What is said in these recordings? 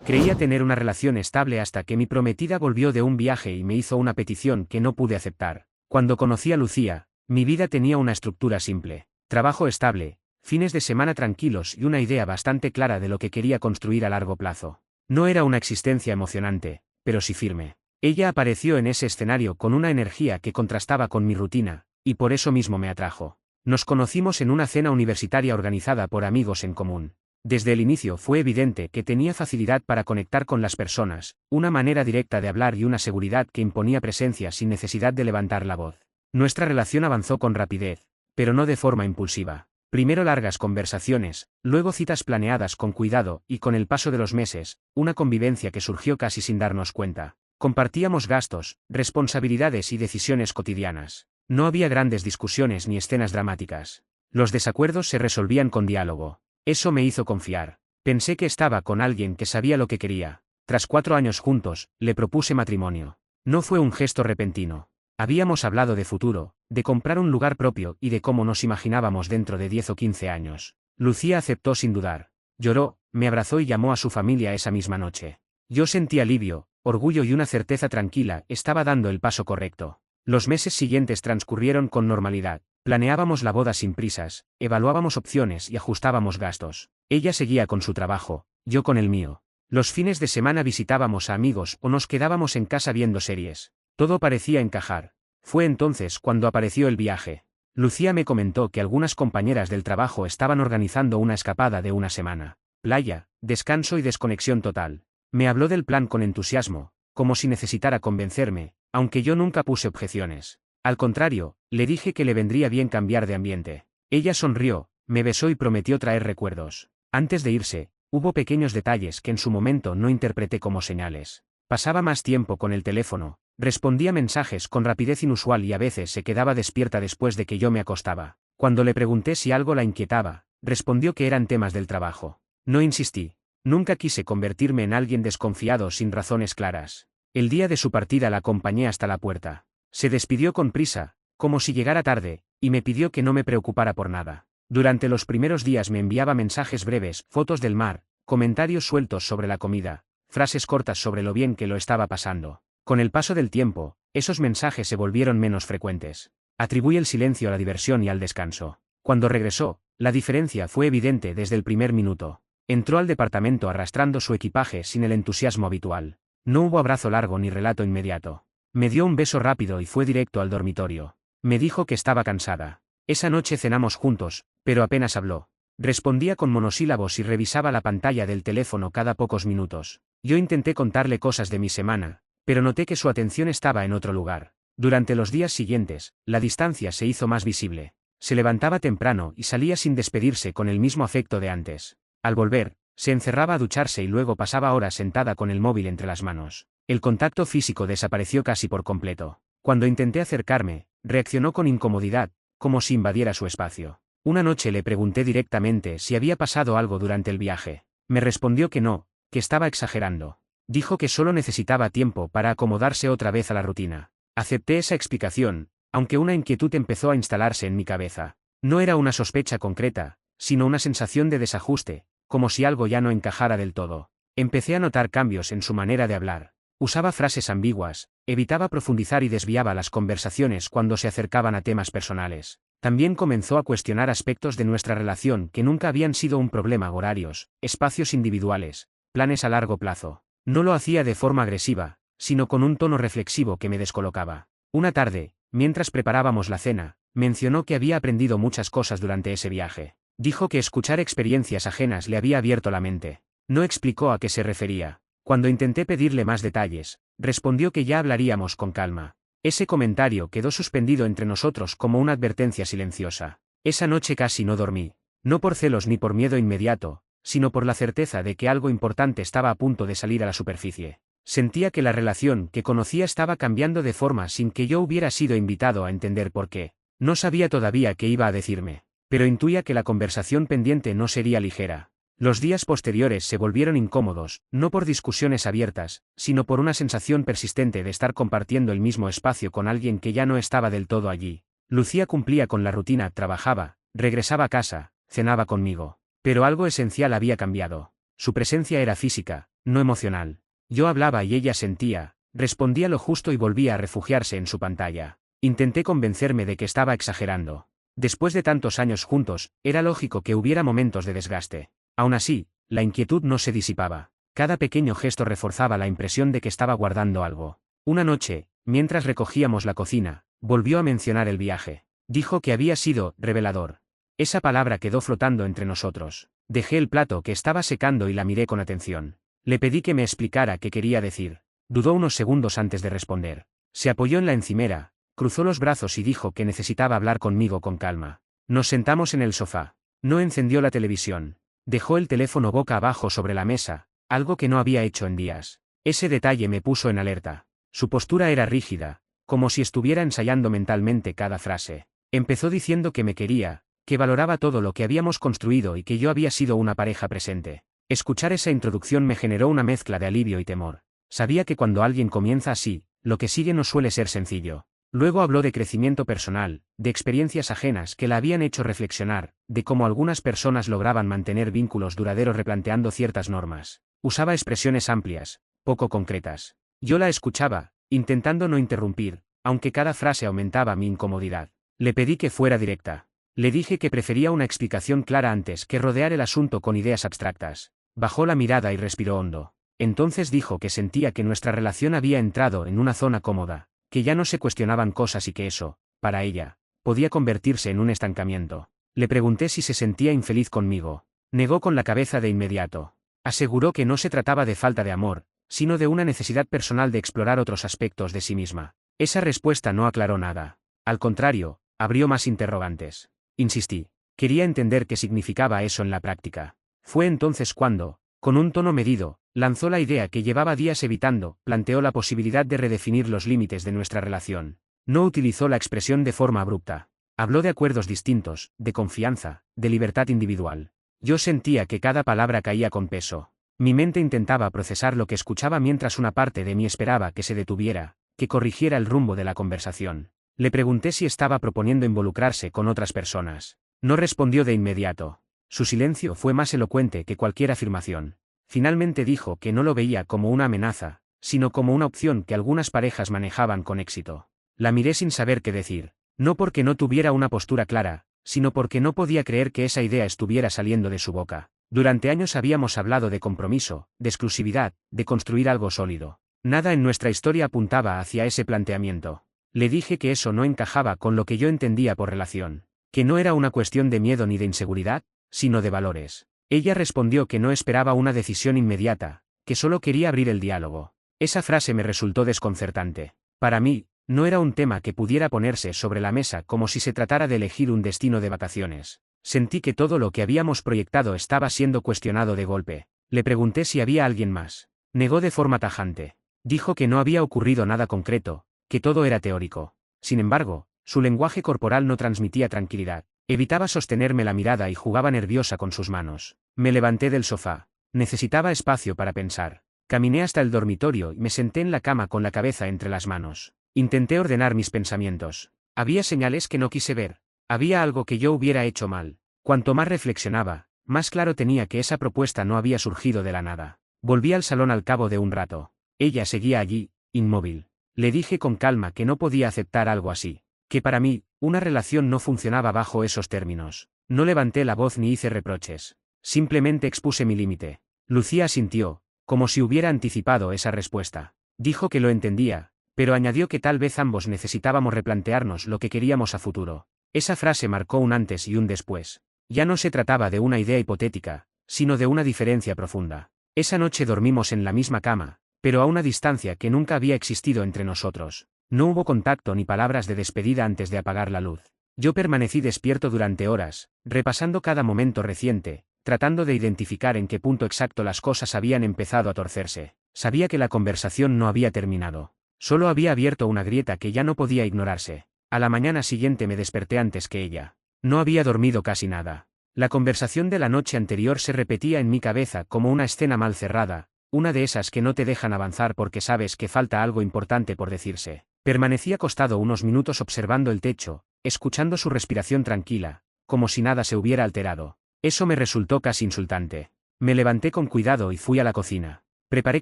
Creía tener una relación estable hasta que mi prometida volvió de un viaje y me hizo una petición que no pude aceptar. Cuando conocí a Lucía, mi vida tenía una estructura simple: trabajo estable, fines de semana tranquilos y una idea bastante clara de lo que quería construir a largo plazo. No era una existencia emocionante, pero sí firme. Ella apareció en ese escenario con una energía que contrastaba con mi rutina, y por eso mismo me atrajo. Nos conocimos en una cena universitaria organizada por amigos en común. Desde el inicio fue evidente que tenía facilidad para conectar con las personas, una manera directa de hablar y una seguridad que imponía presencia sin necesidad de levantar la voz. Nuestra relación avanzó con rapidez, pero no de forma impulsiva. Primero largas conversaciones, luego citas planeadas con cuidado y con el paso de los meses, una convivencia que surgió casi sin darnos cuenta. Compartíamos gastos, responsabilidades y decisiones cotidianas. No había grandes discusiones ni escenas dramáticas. Los desacuerdos se resolvían con diálogo. Eso me hizo confiar. Pensé que estaba con alguien que sabía lo que quería. Tras 4 años juntos, le propuse matrimonio. No fue un gesto repentino. Habíamos hablado de futuro, de comprar un lugar propio y de cómo nos imaginábamos dentro de 10 o 15 años. Lucía aceptó sin dudar. Lloró, me abrazó y llamó a su familia esa misma noche. Yo sentí alivio, orgullo y una certeza tranquila: estaba dando el paso correcto. Los meses siguientes transcurrieron con normalidad. Planeábamos la boda sin prisas, evaluábamos opciones y ajustábamos gastos. Ella seguía con su trabajo, yo con el mío. Los fines de semana visitábamos a amigos o nos quedábamos en casa viendo series. Todo parecía encajar. Fue entonces cuando apareció el viaje. Lucía me comentó que algunas compañeras del trabajo estaban organizando una escapada de una semana. Playa, descanso y desconexión total. Me habló del plan con entusiasmo, como si necesitara convencerme, aunque yo nunca puse objeciones. Al contrario, le dije que le vendría bien cambiar de ambiente. Ella sonrió, me besó y prometió traer recuerdos. Antes de irse, hubo pequeños detalles que en su momento no interpreté como señales. Pasaba más tiempo con el teléfono, respondía mensajes con rapidez inusual y a veces se quedaba despierta después de que yo me acostaba. Cuando le pregunté si algo la inquietaba, respondió que eran temas del trabajo. No insistí. Nunca quise convertirme en alguien desconfiado sin razones claras. El día de su partida la acompañé hasta la puerta. Se despidió con prisa, como si llegara tarde, y me pidió que no me preocupara por nada. Durante los primeros días me enviaba mensajes breves, fotos del mar, comentarios sueltos sobre la comida, frases cortas sobre lo bien que lo estaba pasando. Con el paso del tiempo, esos mensajes se volvieron menos frecuentes. Atribuí el silencio a la diversión y al descanso. Cuando regresó, la diferencia fue evidente desde el primer minuto. Entró al departamento arrastrando su equipaje sin el entusiasmo habitual. No hubo abrazo largo ni relato inmediato. Me dio un beso rápido y fue directo al dormitorio. Me dijo que estaba cansada. Esa noche cenamos juntos, pero apenas habló. Respondía con monosílabos y revisaba la pantalla del teléfono cada pocos minutos. Yo intenté contarle cosas de mi semana, pero noté que su atención estaba en otro lugar. Durante los días siguientes, la distancia se hizo más visible. Se levantaba temprano y salía sin despedirse con el mismo afecto de antes. Al volver, se encerraba a ducharse y luego pasaba horas sentada con el móvil entre las manos. El contacto físico desapareció casi por completo. Cuando intenté acercarme, reaccionó con incomodidad, como si invadiera su espacio. Una noche le pregunté directamente si había pasado algo durante el viaje. Me respondió que no, que estaba exagerando. Dijo que solo necesitaba tiempo para acomodarse otra vez a la rutina. Acepté esa explicación, aunque una inquietud empezó a instalarse en mi cabeza. No era una sospecha concreta, sino una sensación de desajuste, como si algo ya no encajara del todo. Empecé a notar cambios en su manera de hablar. Usaba frases ambiguas, evitaba profundizar y desviaba las conversaciones cuando se acercaban a temas personales. También comenzó a cuestionar aspectos de nuestra relación que nunca habían sido un problema: horarios, espacios individuales, planes a largo plazo. No lo hacía de forma agresiva, sino con un tono reflexivo que me descolocaba. Una tarde, mientras preparábamos la cena, mencionó que había aprendido muchas cosas durante ese viaje. Dijo que escuchar experiencias ajenas le había abierto la mente. No explicó a qué se refería. Cuando intenté pedirle más detalles, respondió que ya hablaríamos con calma. Ese comentario quedó suspendido entre nosotros como una advertencia silenciosa. Esa noche casi no dormí. No por celos ni por miedo inmediato, sino por la certeza de que algo importante estaba a punto de salir a la superficie. Sentía que la relación que conocía estaba cambiando de forma sin que yo hubiera sido invitado a entender por qué. No sabía todavía qué iba a decirme, pero intuía que la conversación pendiente no sería ligera. Los días posteriores se volvieron incómodos, no por discusiones abiertas, sino por una sensación persistente de estar compartiendo el mismo espacio con alguien que ya no estaba del todo allí. Lucía cumplía con la rutina: trabajaba, regresaba a casa, cenaba conmigo. Pero algo esencial había cambiado. Su presencia era física, no emocional. Yo hablaba y ella sentía, respondía lo justo y volvía a refugiarse en su pantalla. Intenté convencerme de que estaba exagerando. Después de tantos años juntos, era lógico que hubiera momentos de desgaste. Aún así, la inquietud no se disipaba. Cada pequeño gesto reforzaba la impresión de que estaba guardando algo. Una noche, mientras recogíamos la cocina, volvió a mencionar el viaje. Dijo que había sido revelador. Esa palabra quedó flotando entre nosotros. Dejé el plato que estaba secando y la miré con atención. Le pedí que me explicara qué quería decir. Dudó unos segundos antes de responder. Se apoyó en la encimera, cruzó los brazos y dijo que necesitaba hablar conmigo con calma. Nos sentamos en el sofá. No encendió la televisión. Dejó el teléfono boca abajo sobre la mesa, algo que no había hecho en días. Ese detalle me puso en alerta. Su postura era rígida, como si estuviera ensayando mentalmente cada frase. Empezó diciendo que me quería, que valoraba todo lo que habíamos construido y que yo había sido una pareja presente. Escuchar esa introducción me generó una mezcla de alivio y temor. Sabía que cuando alguien comienza así, lo que sigue no suele ser sencillo. Luego habló de crecimiento personal, de experiencias ajenas que la habían hecho reflexionar, de cómo algunas personas lograban mantener vínculos duraderos replanteando ciertas normas. Usaba expresiones amplias, poco concretas. Yo la escuchaba, intentando no interrumpir, aunque cada frase aumentaba mi incomodidad. Le pedí que fuera directa. Le dije que prefería una explicación clara antes que rodear el asunto con ideas abstractas. Bajó la mirada y respiró hondo. Entonces dijo que sentía que nuestra relación había entrado en una zona cómoda, que ya no se cuestionaban cosas y que eso, para ella, podía convertirse en un estancamiento. Le pregunté si se sentía infeliz conmigo. Negó con la cabeza de inmediato. Aseguró que no se trataba de falta de amor, sino de una necesidad personal de explorar otros aspectos de sí misma. Esa respuesta no aclaró nada. Al contrario, abrió más interrogantes. Insistí. Quería entender qué significaba eso en la práctica. Fue entonces cuando, con un tono medido, lanzó la idea que llevaba días evitando, planteó la posibilidad de redefinir los límites de nuestra relación. No utilizó la expresión de forma abrupta. Habló de acuerdos distintos, de confianza, de libertad individual. Yo sentía que cada palabra caía con peso. Mi mente intentaba procesar lo que escuchaba mientras una parte de mí esperaba que se detuviera, que corrigiera el rumbo de la conversación. Le pregunté si estaba proponiendo involucrarse con otras personas. No respondió de inmediato. Su silencio fue más elocuente que cualquier afirmación. Finalmente dijo que no lo veía como una amenaza, sino como una opción que algunas parejas manejaban con éxito. La miré sin saber qué decir. No porque no tuviera una postura clara, sino porque no podía creer que esa idea estuviera saliendo de su boca. Durante años habíamos hablado de compromiso, de exclusividad, de construir algo sólido. Nada en nuestra historia apuntaba hacia ese planteamiento. Le dije que eso no encajaba con lo que yo entendía por relación, que no era una cuestión de miedo ni de inseguridad, sino de valores. Ella respondió que no esperaba una decisión inmediata, que solo quería abrir el diálogo. Esa frase me resultó desconcertante. Para mí, no era un tema que pudiera ponerse sobre la mesa como si se tratara de elegir un destino de vacaciones. Sentí que todo lo que habíamos proyectado estaba siendo cuestionado de golpe. Le pregunté si había alguien más. Negó de forma tajante. Dijo que no había ocurrido nada concreto, que todo era teórico. Sin embargo, su lenguaje corporal no transmitía tranquilidad. Evitaba sostenerme la mirada y jugaba nerviosa con sus manos. Me levanté del sofá. Necesitaba espacio para pensar. Caminé hasta el dormitorio y me senté en la cama con la cabeza entre las manos. Intenté ordenar mis pensamientos. Había señales que no quise ver. Había algo que yo hubiera hecho mal. Cuanto más reflexionaba, más claro tenía que esa propuesta no había surgido de la nada. Volví al salón al cabo de un rato. Ella seguía allí, inmóvil. Le dije con calma que no podía aceptar algo así, que para mí, una relación no funcionaba bajo esos términos. No levanté la voz ni hice reproches. Simplemente expuse mi límite. Lucía asintió, como si hubiera anticipado esa respuesta. Dijo que lo entendía, pero añadió que tal vez ambos necesitábamos replantearnos lo que queríamos a futuro. Esa frase marcó un antes y un después. Ya no se trataba de una idea hipotética, sino de una diferencia profunda. Esa noche dormimos en la misma cama, pero a una distancia que nunca había existido entre nosotros. No hubo contacto ni palabras de despedida antes de apagar la luz. Yo permanecí despierto durante horas, repasando cada momento reciente, tratando de identificar en qué punto exacto las cosas habían empezado a torcerse. Sabía que la conversación no había terminado. Solo había abierto una grieta que ya no podía ignorarse. A la mañana siguiente me desperté antes que ella. No había dormido casi nada. La conversación de la noche anterior se repetía en mi cabeza como una escena mal cerrada, una de esas que no te dejan avanzar porque sabes que falta algo importante por decirse. Permanecí acostado unos minutos observando el techo, escuchando su respiración tranquila, como si nada se hubiera alterado. Eso me resultó casi insultante. Me levanté con cuidado y fui a la cocina. Preparé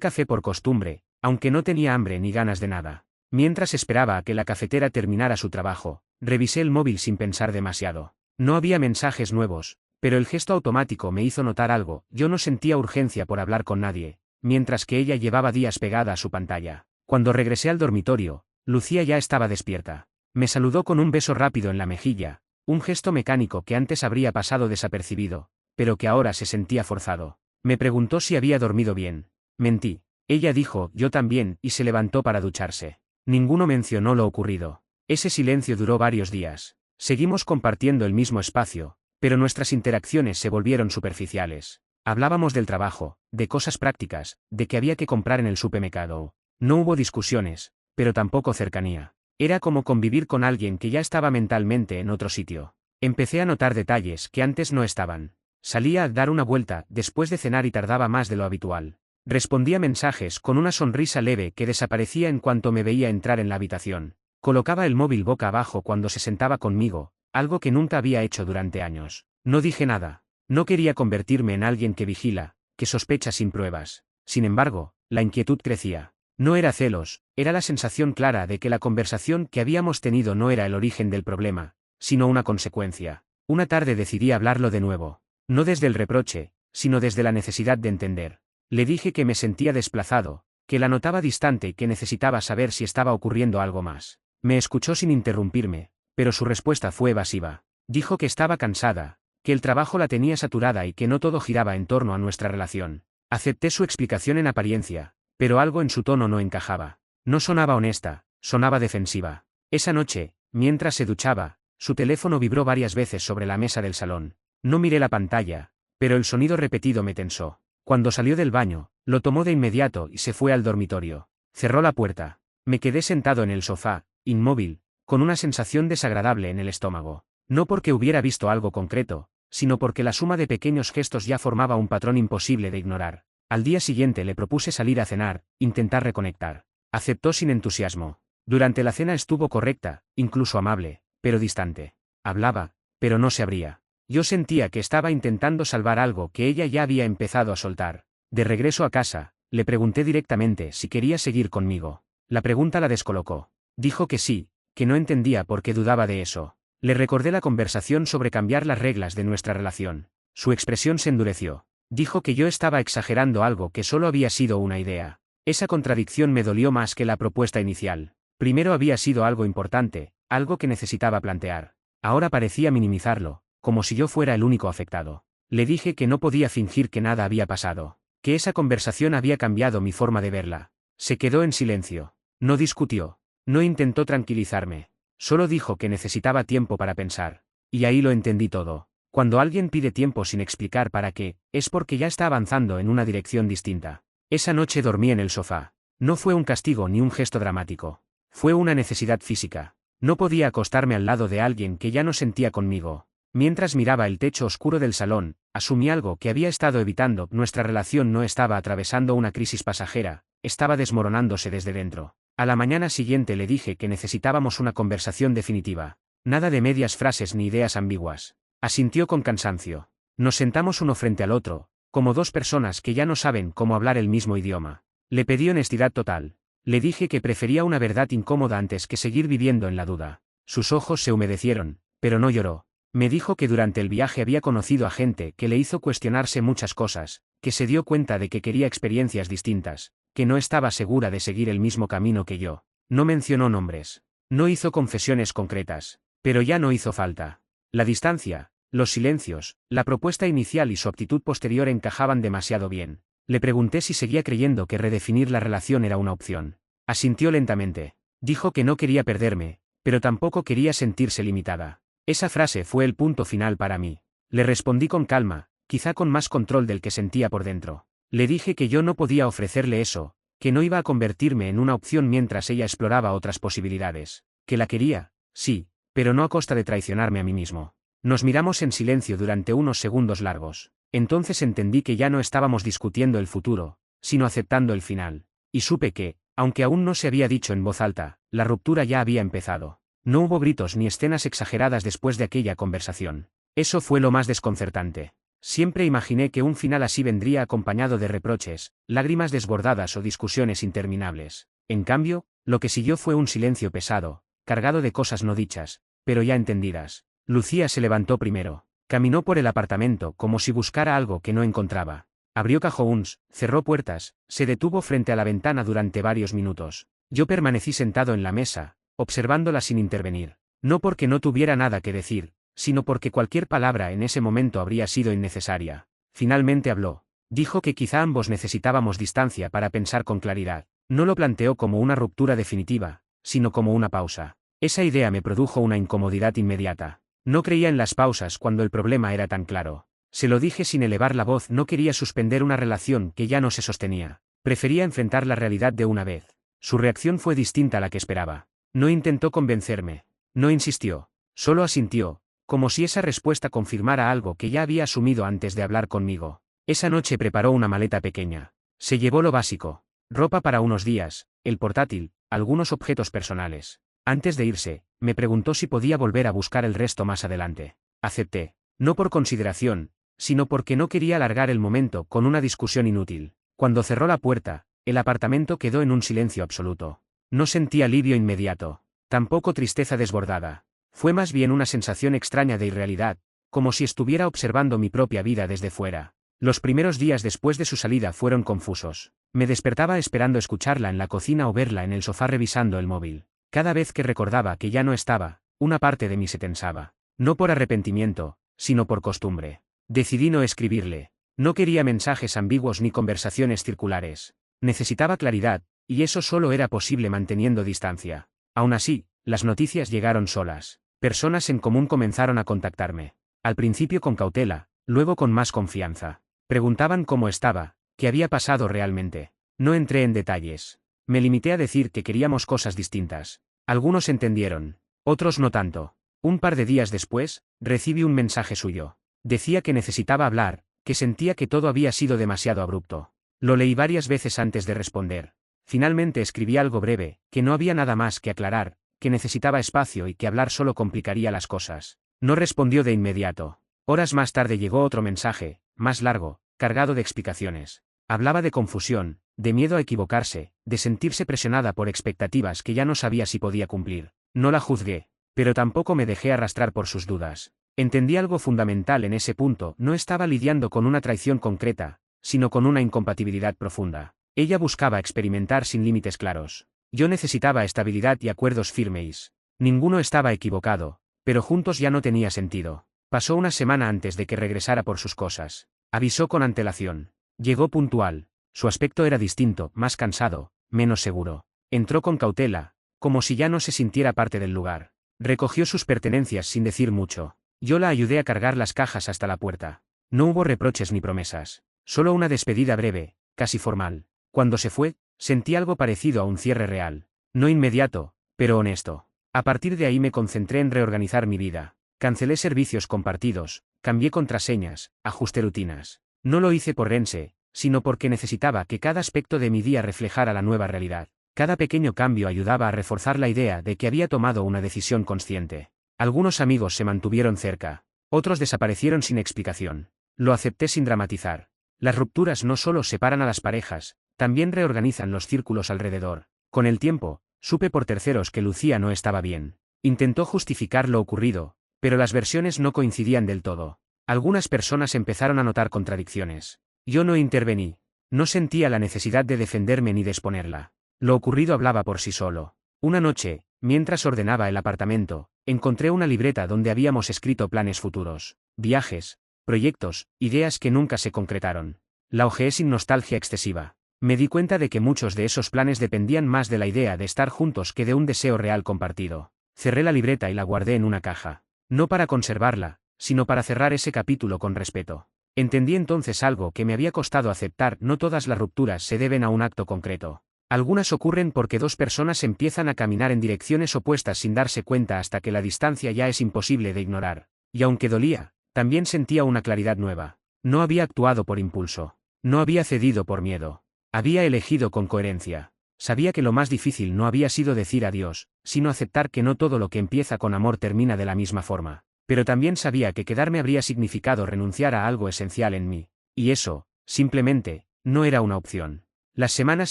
café por costumbre, aunque no tenía hambre ni ganas de nada. Mientras esperaba a que la cafetera terminara su trabajo, revisé el móvil sin pensar demasiado. No había mensajes nuevos, pero el gesto automático me hizo notar algo. Yo no sentía urgencia por hablar con nadie, mientras que ella llevaba días pegada a su pantalla. Cuando regresé al dormitorio, Lucía ya estaba despierta. Me saludó con un beso rápido en la mejilla, un gesto mecánico que antes habría pasado desapercibido, pero que ahora se sentía forzado. Me preguntó si había dormido bien. Mentí. Ella dijo, yo también, y se levantó para ducharse. Ninguno mencionó lo ocurrido. Ese silencio duró varios días. Seguimos compartiendo el mismo espacio, pero nuestras interacciones se volvieron superficiales. Hablábamos del trabajo, de cosas prácticas, de que había que comprar en el supermercado. No hubo discusiones, pero tampoco cercanía. Era como convivir con alguien que ya estaba mentalmente en otro sitio. Empecé a notar detalles que antes no estaban. Salía a dar una vuelta después de cenar y tardaba más de lo habitual. Respondía mensajes con una sonrisa leve que desaparecía en cuanto me veía entrar en la habitación. Colocaba el móvil boca abajo cuando se sentaba conmigo, algo que nunca había hecho durante años. No dije nada. No quería convertirme en alguien que vigila, que sospecha sin pruebas. Sin embargo, la inquietud crecía. No era celos, era la sensación clara de que la conversación que habíamos tenido no era el origen del problema, sino una consecuencia. Una tarde decidí hablarlo de nuevo. No desde el reproche, sino desde la necesidad de entender. Le dije que me sentía desplazado, que la notaba distante y que necesitaba saber si estaba ocurriendo algo más. Me escuchó sin interrumpirme, pero su respuesta fue evasiva. Dijo que estaba cansada, que el trabajo la tenía saturada y que no todo giraba en torno a nuestra relación. Acepté su explicación en apariencia, pero algo en su tono no encajaba. No sonaba honesta, sonaba defensiva. Esa noche, mientras se duchaba, su teléfono vibró varias veces sobre la mesa del salón. No miré la pantalla, pero el sonido repetido me tensó. Cuando salió del baño, lo tomó de inmediato y se fue al dormitorio. Cerró la puerta. Me quedé sentado en el sofá, inmóvil, con una sensación desagradable en el estómago. No porque hubiera visto algo concreto, sino porque la suma de pequeños gestos ya formaba un patrón imposible de ignorar. Al día siguiente le propuse salir a cenar, intentar reconectar. Aceptó sin entusiasmo. Durante la cena estuvo correcta, incluso amable, pero distante. Hablaba, pero no se abría. Yo sentía que estaba intentando salvar algo que ella ya había empezado a soltar. De regreso a casa, le pregunté directamente si quería seguir conmigo. La pregunta la descolocó. Dijo que sí, que no entendía por qué dudaba de eso. Le recordé la conversación sobre cambiar las reglas de nuestra relación. Su expresión se endureció. Dijo que yo estaba exagerando algo que solo había sido una idea. Esa contradicción me dolió más que la propuesta inicial. Primero había sido algo importante, algo que necesitaba plantear. Ahora parecía minimizarlo, como si yo fuera el único afectado. Le dije que no podía fingir que nada había pasado, que esa conversación había cambiado mi forma de verla. Se quedó en silencio. No discutió. No intentó tranquilizarme. Solo dijo que necesitaba tiempo para pensar. Y ahí lo entendí todo. Cuando alguien pide tiempo sin explicar para qué, es porque ya está avanzando en una dirección distinta. Esa noche dormí en el sofá. No fue un castigo ni un gesto dramático. Fue una necesidad física. No podía acostarme al lado de alguien que ya no sentía conmigo. Mientras miraba el techo oscuro del salón, asumí algo que había estado evitando. Nuestra relación no estaba atravesando una crisis pasajera, estaba desmoronándose desde dentro. A la mañana siguiente le dije que necesitábamos una conversación definitiva. Nada de medias frases ni ideas ambiguas. Asintió con cansancio. Nos sentamos uno frente al otro, como dos personas que ya no saben cómo hablar el mismo idioma. Le pedí honestidad total. Le dije que prefería una verdad incómoda antes que seguir viviendo en la duda. Sus ojos se humedecieron, pero no lloró. Me dijo que durante el viaje había conocido a gente que le hizo cuestionarse muchas cosas, que se dio cuenta de que quería experiencias distintas, que no estaba segura de seguir el mismo camino que yo. No mencionó nombres. No hizo confesiones concretas. Pero ya no hizo falta. La distancia, los silencios, la propuesta inicial y su actitud posterior encajaban demasiado bien. Le pregunté si seguía creyendo que redefinir la relación era una opción. Asintió lentamente. Dijo que no quería perderme, pero tampoco quería sentirse limitada. Esa frase fue el punto final para mí. Le respondí con calma, quizá con más control del que sentía por dentro. Le dije que yo no podía ofrecerle eso, que no iba a convertirme en una opción mientras ella exploraba otras posibilidades. Que la quería, sí, pero no a costa de traicionarme a mí mismo. Nos miramos en silencio durante unos segundos largos. Entonces entendí que ya no estábamos discutiendo el futuro, sino aceptando el final. Y supe que, aunque aún no se había dicho en voz alta, la ruptura ya había empezado. No hubo gritos ni escenas exageradas después de aquella conversación. Eso fue lo más desconcertante. Siempre imaginé que un final así vendría acompañado de reproches, lágrimas desbordadas o discusiones interminables. En cambio, lo que siguió fue un silencio pesado, cargado de cosas no dichas, pero ya entendidas. Lucía se levantó primero. Caminó por el apartamento como si buscara algo que no encontraba. Abrió cajones, cerró puertas, se detuvo frente a la ventana durante varios minutos. Yo permanecí sentado en la mesa, observándola sin intervenir. No porque no tuviera nada que decir, sino porque cualquier palabra en ese momento habría sido innecesaria. Finalmente habló. Dijo que quizá ambos necesitábamos distancia para pensar con claridad. No lo planteó como una ruptura definitiva, sino como una pausa. Esa idea me produjo una incomodidad inmediata. No creía en las pausas cuando el problema era tan claro. Se lo dije sin elevar la voz, no quería suspender una relación que ya no se sostenía. Prefería enfrentar la realidad de una vez. Su reacción fue distinta a la que esperaba. No intentó convencerme. No insistió. Solo asintió, como si esa respuesta confirmara algo que ya había asumido antes de hablar conmigo. Esa noche preparó una maleta pequeña. Se llevó lo básico. Ropa para unos días, el portátil, algunos objetos personales. Antes de irse, me preguntó si podía volver a buscar el resto más adelante. Acepté. No por consideración, sino porque no quería alargar el momento con una discusión inútil. Cuando cerró la puerta, el apartamento quedó en un silencio absoluto. No sentí alivio inmediato. Tampoco tristeza desbordada. Fue más bien una sensación extraña de irrealidad, como si estuviera observando mi propia vida desde fuera. Los primeros días después de su salida fueron confusos. Me despertaba esperando escucharla en la cocina o verla en el sofá revisando el móvil. Cada vez que recordaba que ya no estaba, una parte de mí se tensaba. No por arrepentimiento, sino por costumbre. Decidí no escribirle. No quería mensajes ambiguos ni conversaciones circulares. Necesitaba claridad, y eso solo era posible manteniendo distancia. Aún así, las noticias llegaron solas. Personas en común comenzaron a contactarme. Al principio con cautela, luego con más confianza. Preguntaban cómo estaba, qué había pasado realmente. No entré en detalles. Me limité a decir que queríamos cosas distintas. Algunos entendieron, otros no tanto. Un par de días después, recibí un mensaje suyo. Decía que necesitaba hablar, que sentía que todo había sido demasiado abrupto. Lo leí varias veces antes de responder. Finalmente escribí algo breve, que no había nada más que aclarar, que necesitaba espacio y que hablar solo complicaría las cosas. No respondió de inmediato. Horas más tarde llegó otro mensaje, más largo, cargado de explicaciones. Hablaba de confusión, de miedo a equivocarse, de sentirse presionada por expectativas que ya no sabía si podía cumplir. No la juzgué, pero tampoco me dejé arrastrar por sus dudas. Entendí algo fundamental en ese punto: no estaba lidiando con una traición concreta, sino con una incompatibilidad profunda. Ella buscaba experimentar sin límites claros. Yo necesitaba estabilidad y acuerdos firmes. Ninguno estaba equivocado, pero juntos ya no tenía sentido. Pasó una semana antes de que regresara por sus cosas. Avisó con antelación. Llegó puntual. Su aspecto era distinto, más cansado, menos seguro. Entró con cautela, como si ya no se sintiera parte del lugar. Recogió sus pertenencias sin decir mucho. Yo la ayudé a cargar las cajas hasta la puerta. No hubo reproches ni promesas. Solo una despedida breve, casi formal. Cuando se fue, sentí algo parecido a un cierre real. No inmediato, pero honesto. A partir de ahí me concentré en reorganizar mi vida. Cancelé servicios compartidos, cambié contraseñas, ajusté rutinas. No lo hice por rense, sino porque necesitaba que cada aspecto de mi día reflejara la nueva realidad. Cada pequeño cambio ayudaba a reforzar la idea de que había tomado una decisión consciente. Algunos amigos se mantuvieron cerca, otros desaparecieron sin explicación. Lo acepté sin dramatizar. Las rupturas no solo separan a las parejas, también reorganizan los círculos alrededor. Con el tiempo, supe por terceros que Lucía no estaba bien. Intentó justificar lo ocurrido, pero las versiones no coincidían del todo. Algunas personas empezaron a notar contradicciones. Yo no intervení. No sentía la necesidad de defenderme ni de exponerla. Lo ocurrido hablaba por sí solo. Una noche, mientras ordenaba el apartamento, encontré una libreta donde habíamos escrito planes futuros, viajes, proyectos, ideas que nunca se concretaron. La hojeé sin nostalgia excesiva. Me di cuenta de que muchos de esos planes dependían más de la idea de estar juntos que de un deseo real compartido. Cerré la libreta y la guardé en una caja. No para conservarla, sino para cerrar ese capítulo con respeto. Entendí entonces algo que me había costado aceptar: no todas las rupturas se deben a un acto concreto. Algunas ocurren porque dos personas empiezan a caminar en direcciones opuestas sin darse cuenta hasta que la distancia ya es imposible de ignorar. Y aunque dolía, también sentía una claridad nueva. No había actuado por impulso. No había cedido por miedo. Había elegido con coherencia. Sabía que lo más difícil no había sido decir adiós, sino aceptar que no todo lo que empieza con amor termina de la misma forma. Pero también sabía que quedarme habría significado renunciar a algo esencial en mí. Y eso, simplemente, no era una opción. Las semanas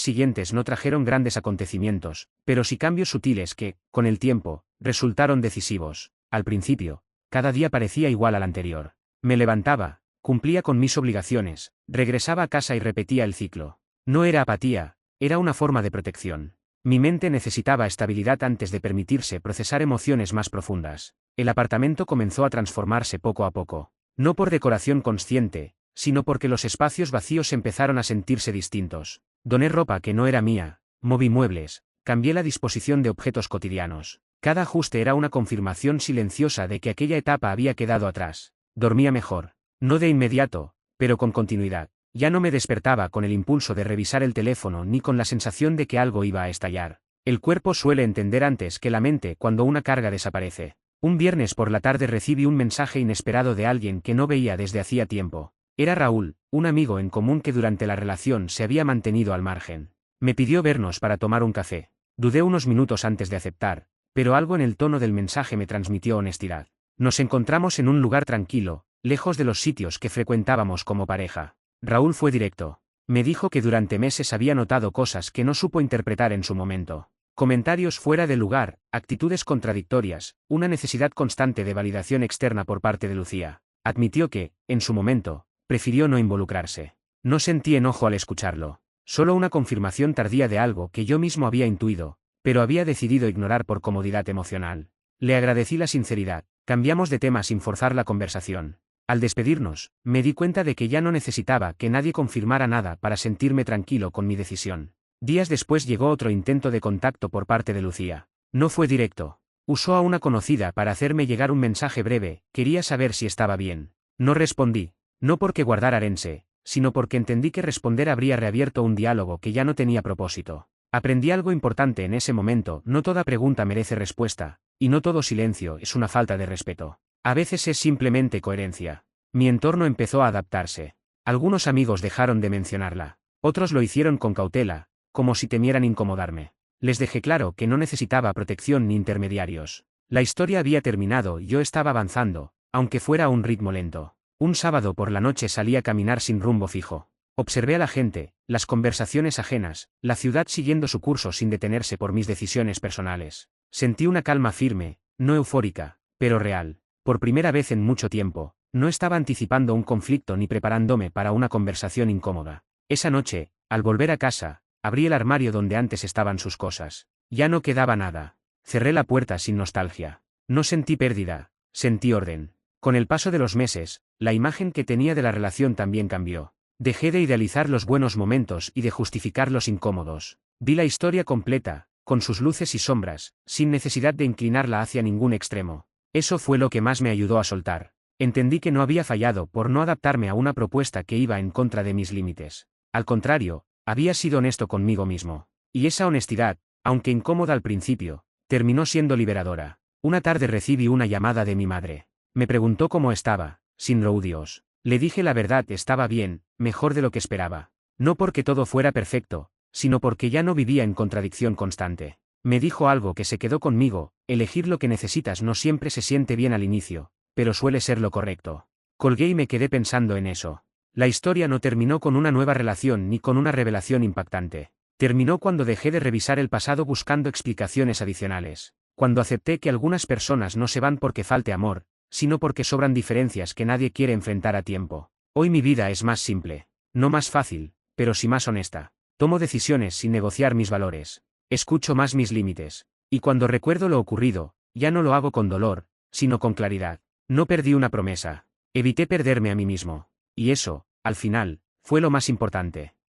siguientes no trajeron grandes acontecimientos, pero sí cambios sutiles que, con el tiempo, resultaron decisivos. Al principio, cada día parecía igual al anterior. Me levantaba, cumplía con mis obligaciones, regresaba a casa y repetía el ciclo. No era apatía, era una forma de protección. Mi mente necesitaba estabilidad antes de permitirse procesar emociones más profundas. El apartamento comenzó a transformarse poco a poco. No por decoración consciente, sino porque los espacios vacíos empezaron a sentirse distintos. Doné ropa que no era mía, moví muebles, cambié la disposición de objetos cotidianos. Cada ajuste era una confirmación silenciosa de que aquella etapa había quedado atrás. Dormía mejor. No de inmediato, pero con continuidad. Ya no me despertaba con el impulso de revisar el teléfono ni con la sensación de que algo iba a estallar. El cuerpo suele entender antes que la mente cuando una carga desaparece. Un viernes por la tarde recibí un mensaje inesperado de alguien que no veía desde hacía tiempo. Era Raúl, un amigo en común que durante la relación se había mantenido al margen. Me pidió vernos para tomar un café. Dudé unos minutos antes de aceptar, pero algo en el tono del mensaje me transmitió honestidad. Nos encontramos en un lugar tranquilo, lejos de los sitios que frecuentábamos como pareja. Raúl fue directo. Me dijo que durante meses había notado cosas que no supo interpretar en su momento. Comentarios fuera de lugar, actitudes contradictorias, una necesidad constante de validación externa por parte de Lucía. Admitió que, en su momento, prefirió no involucrarse. No sentí enojo al escucharlo. Solo una confirmación tardía de algo que yo mismo había intuido, pero había decidido ignorar por comodidad emocional. Le agradecí la sinceridad. Cambiamos de tema sin forzar la conversación. Al despedirnos, me di cuenta de que ya no necesitaba que nadie confirmara nada para sentirme tranquilo con mi decisión. Días después llegó otro intento de contacto por parte de Lucía. No fue directo. Usó a una conocida para hacerme llegar un mensaje breve, quería saber si estaba bien. No respondí, no porque guardara arense, sino porque entendí que responder habría reabierto un diálogo que ya no tenía propósito. Aprendí algo importante en ese momento: no toda pregunta merece respuesta, y no todo silencio es una falta de respeto. A veces es simplemente coherencia. Mi entorno empezó a adaptarse. Algunos amigos dejaron de mencionarla. Otros lo hicieron con cautela, como si temieran incomodarme. Les dejé claro que no necesitaba protección ni intermediarios. La historia había terminado y yo estaba avanzando, aunque fuera a un ritmo lento. Un sábado por la noche salí a caminar sin rumbo fijo. Observé a la gente, las conversaciones ajenas, la ciudad siguiendo su curso sin detenerse por mis decisiones personales. Sentí una calma firme, no eufórica, pero real. Por primera vez en mucho tiempo, no estaba anticipando un conflicto ni preparándome para una conversación incómoda. Esa noche, al volver a casa, abrí el armario donde antes estaban sus cosas. Ya no quedaba nada. Cerré la puerta sin nostalgia. No sentí pérdida, sentí orden. Con el paso de los meses, la imagen que tenía de la relación también cambió. Dejé de idealizar los buenos momentos y de justificar los incómodos. Vi la historia completa, con sus luces y sombras, sin necesidad de inclinarla hacia ningún extremo. Eso fue lo que más me ayudó a soltar. Entendí que no había fallado por no adaptarme a una propuesta que iba en contra de mis límites. Al contrario, había sido honesto conmigo mismo. Y esa honestidad, aunque incómoda al principio, terminó siendo liberadora. Una tarde recibí una llamada de mi madre. Me preguntó cómo estaba, sin rodeos. Le dije la verdad: estaba bien, mejor de lo que esperaba. No porque todo fuera perfecto, sino porque ya no vivía en contradicción constante. Me dijo algo que se quedó conmigo: elegir lo que necesitas no siempre se siente bien al inicio, pero suele ser lo correcto. Colgué y me quedé pensando en eso. La historia no terminó con una nueva relación ni con una revelación impactante. Terminó cuando dejé de revisar el pasado buscando explicaciones adicionales. Cuando acepté que algunas personas no se van porque falte amor, sino porque sobran diferencias que nadie quiere enfrentar a tiempo. Hoy mi vida es más simple. No más fácil, pero sí más honesta. Tomo decisiones sin negociar mis valores. Escucho más mis límites. Y cuando recuerdo lo ocurrido, ya no lo hago con dolor, sino con claridad. No perdí una promesa. Evité perderme a mí mismo. Y eso, al final, fue lo más importante.